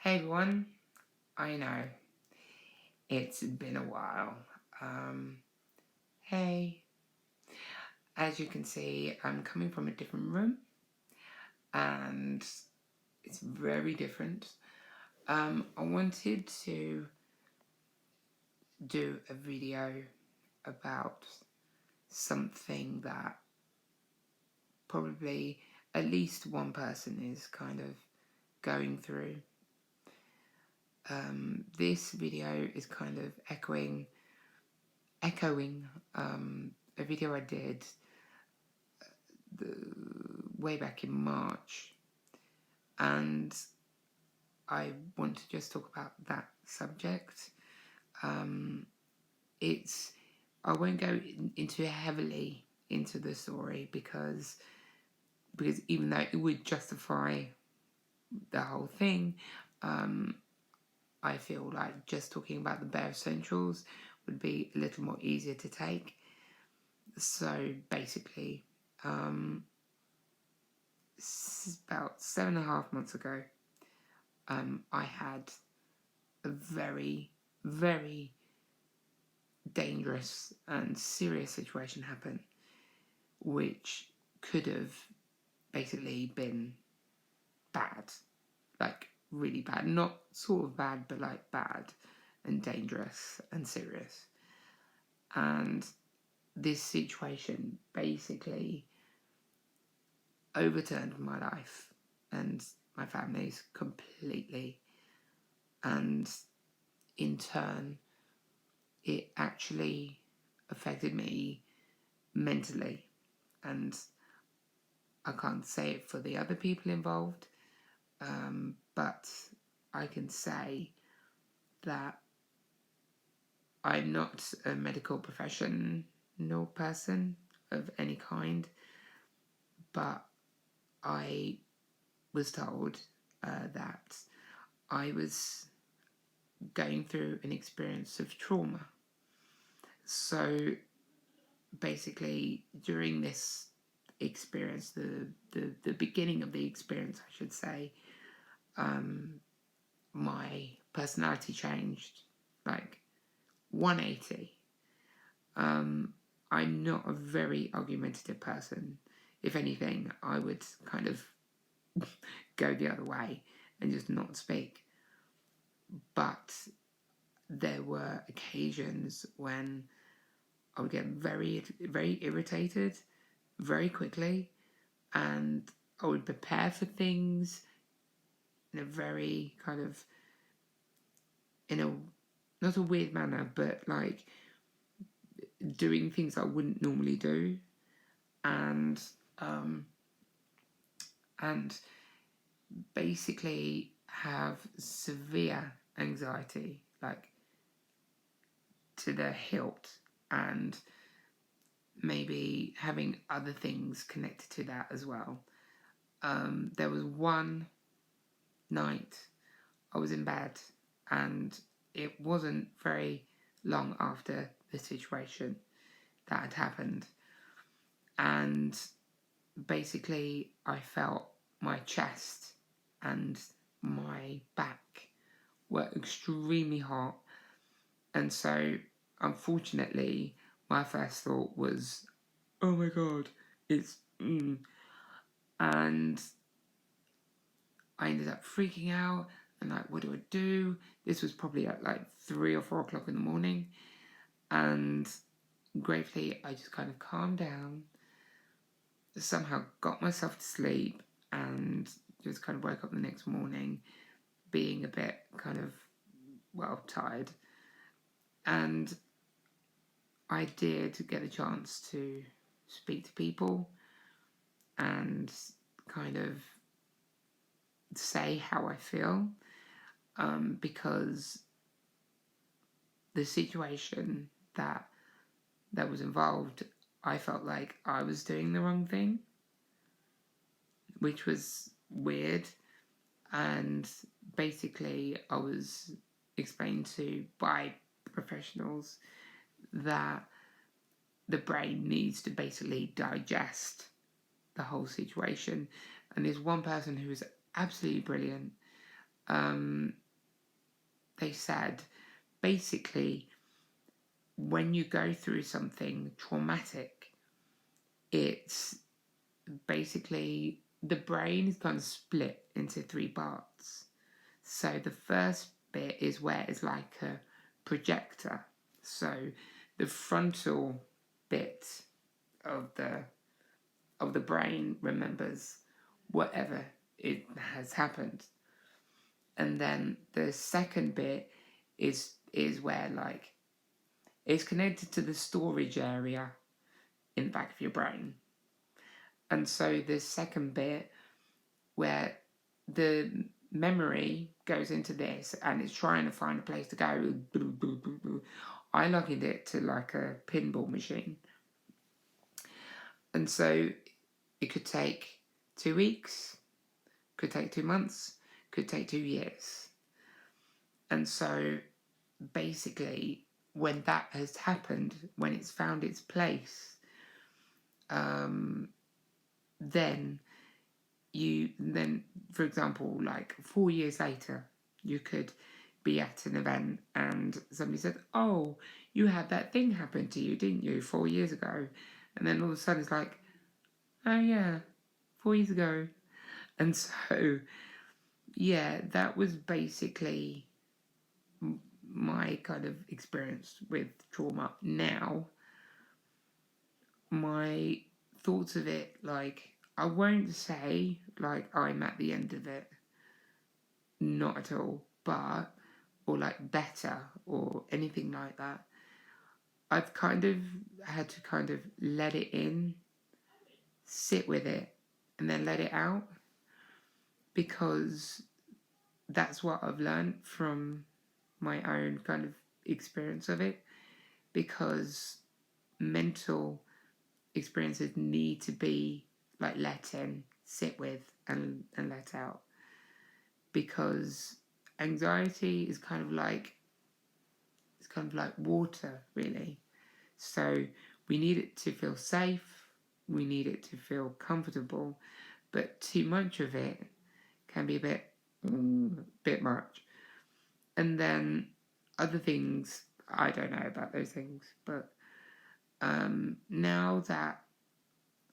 Hey everyone, I know it's been a while. Hey, as you can see, I'm coming from a different room and it's very different. I wanted to do a video about something that probably at least one person is kind of going through. This video is kind of echoing a video I did way back in March, and I want to just talk about that subject. I won't go into heavily into the story because even though it would justify the whole thing, I feel like just talking about the bare essentials would be a little more easier to take. So basically, about 7.5 months ago, I had a very, very dangerous and serious situation happen, which could have basically been bad, like really bad. Not sort of bad, but like bad and dangerous and serious. And this situation basically overturned my life and my family's completely. And in turn, it actually affected me mentally. And I can't say it for the other people involved, but I can say that I'm not a medical professional person of any kind, but I was told that I was going through an experience of trauma. So basically, during this experience, the beginning of the experience, I should say, my personality changed like 180. I'm not a very argumentative person. If anything, I would kind of go the other way and just not speak. But there were occasions when I would get very, very irritated very quickly, and I would prepare for things in a very kind of, not a weird manner, but like doing things I wouldn't normally do, and basically have severe anxiety, like to the hilt, and maybe having other things connected to that as well. There was one night I was in bed, and it wasn't very long after the situation that had happened, and basically I felt my chest and my back were extremely hot, and so unfortunately my first thought was, oh my god, it's and I ended up freaking out and like, what do I do? This was probably at like 3 or 4 o'clock in the morning, and gratefully I just kind of calmed down, somehow got myself to sleep, and just kind of woke up the next morning being a bit kind of, well, tired. And I did get a chance to speak to people and kind of say how I feel, because the situation that was involved, I felt like I was doing the wrong thing, which was weird. And basically I was explained to by professionals that the brain needs to basically digest the whole situation. And there's one person who was absolutely brilliant, they said basically when you go through something traumatic, it's basically the brain is kind of split into three parts. So the first bit is where it's like a projector. So the frontal bit of the brain remembers whatever it has happened. And then the second bit is where like it's connected to the storage area in the back of your brain. And so the second bit where the memory goes into this and it's trying to find a place to go. I likened it to like a pinball machine. And so it could take 2 weeks, could take 2 months, could take 2 years. And so basically when that has happened, when it's found its place, then for example, like 4 years later, you could be at an event and somebody said, oh, you had that thing happen to you, didn't you, 4 years ago? And then all of a sudden it's like, oh yeah, 4 years ago. And so yeah, that was basically my kind of experience with trauma. Now my thoughts of it, like, I won't say like I'm at the end of it, not at all, but or like better or anything like that. I've kind of had to kind of let it in, sit with it, and then let it out, because that's what I've learned from my own kind of experience of it, because mental experiences need to be like let in, sit with, and let out, because anxiety is kind of like water, really. So we need it to feel safe, we need it to feel comfortable, but too much of it can be a bit much. And then other things, I don't know about those things, but now that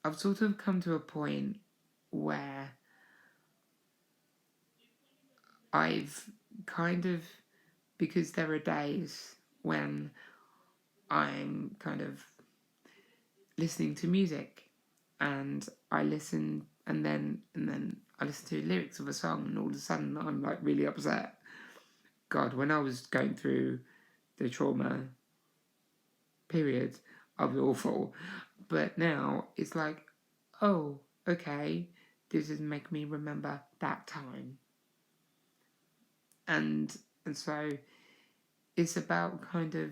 I've sort of come to a point where I've kind of, because there are days when I'm kind of listening to music and I listen and then I listen to lyrics of a song and all of a sudden I'm like really upset. God, when I was going through the trauma period, I was awful. But now it's like, oh, okay, this is making me remember that time. And so it's about kind of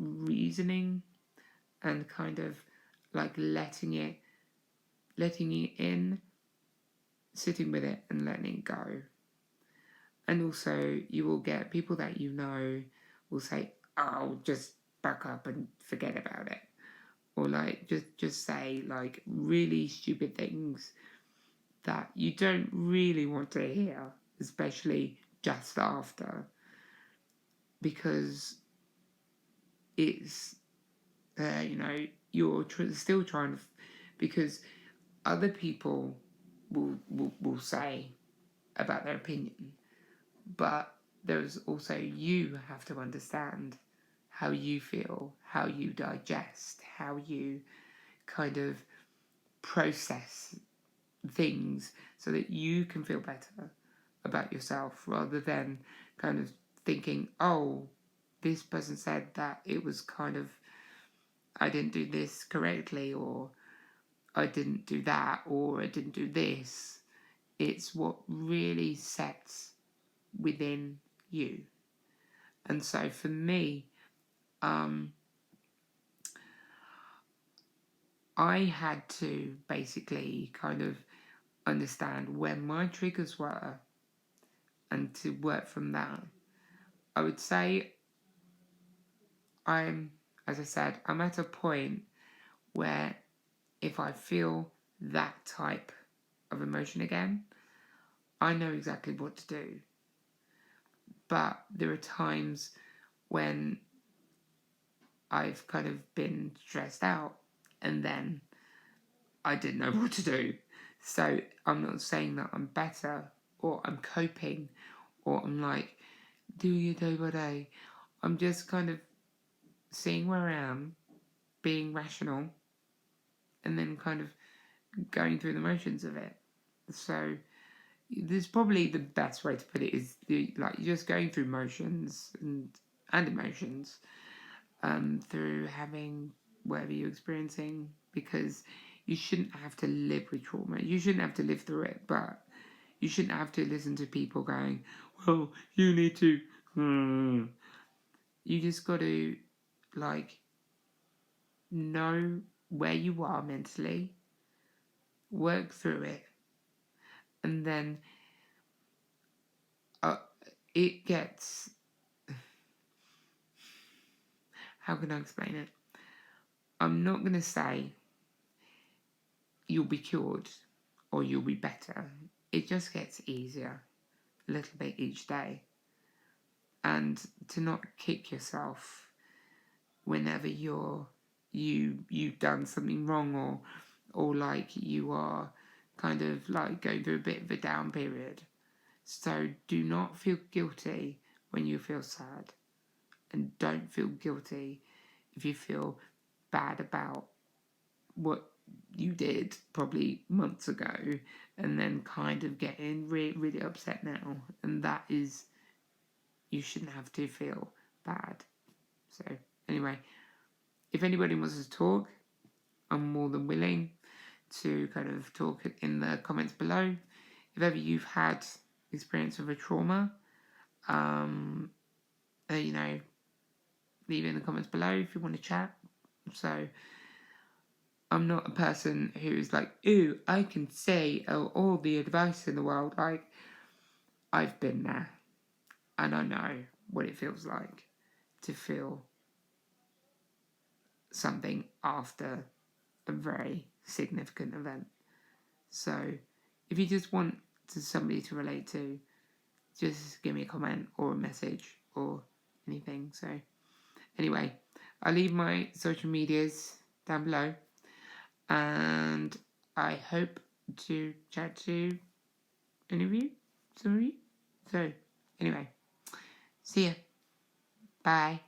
reasoning and kind of like letting it in, sitting with it and letting it go. And also you will get people that you know will say, oh, just back up and forget about it, or like just say like really stupid things that you don't really want to hear, especially just after, because it's you're still trying to, because other people will say about their opinion, but there's also, you have to understand how you feel, how you digest, how you kind of process things so that you can feel better about yourself, rather than kind of thinking, oh, this person said that it was kind of, I didn't do this correctly, or I didn't do that, or I didn't do this. It's what really sets within you. And so for me, I had to basically kind of understand where my triggers were and to work from that. I would say as I said, I'm at a point where if I feel that type of emotion again, I know exactly what to do. But there are times when I've kind of been stressed out and then I didn't know what to do. So I'm not saying that I'm better or I'm coping or I'm like, do your day by day. I'm just kind of seeing where I am, being rational, and then kind of going through the motions of it. So this probably the best way to put it is like just going through motions and emotions through having whatever you're experiencing, because you shouldn't have to live with trauma. You shouldn't have to live through it, but you shouldn't have to listen to people going, well, you need to. You just got to like know where you are mentally, work through it, and then it gets. How can I explain it? I'm not going to say you'll be cured or you'll be better. It just gets easier a little bit each day. And to not kick yourself whenever you've done something wrong, or like you are kind of like going through a bit of a down period. So do not feel guilty when you feel sad, and don't feel guilty if you feel bad about what you did probably months ago, and then kind of getting really upset now. And that is, you shouldn't have to feel bad. So anyway, if anybody wants to talk, I'm more than willing to kind of talk in the comments below. If ever you've had experience of a trauma, you know, leave it in the comments below if you want to chat. So I'm not a person who's like, ooh, I can say all the advice in the world. Like, I've been there, and I know what it feels like to feel something after a very significant event. So if you just want somebody to relate to, just give me a comment or a message or anything. So anyway, I'll leave my social medias down below, and I hope to chat to any of you, some of you. So anyway, see ya. Bye.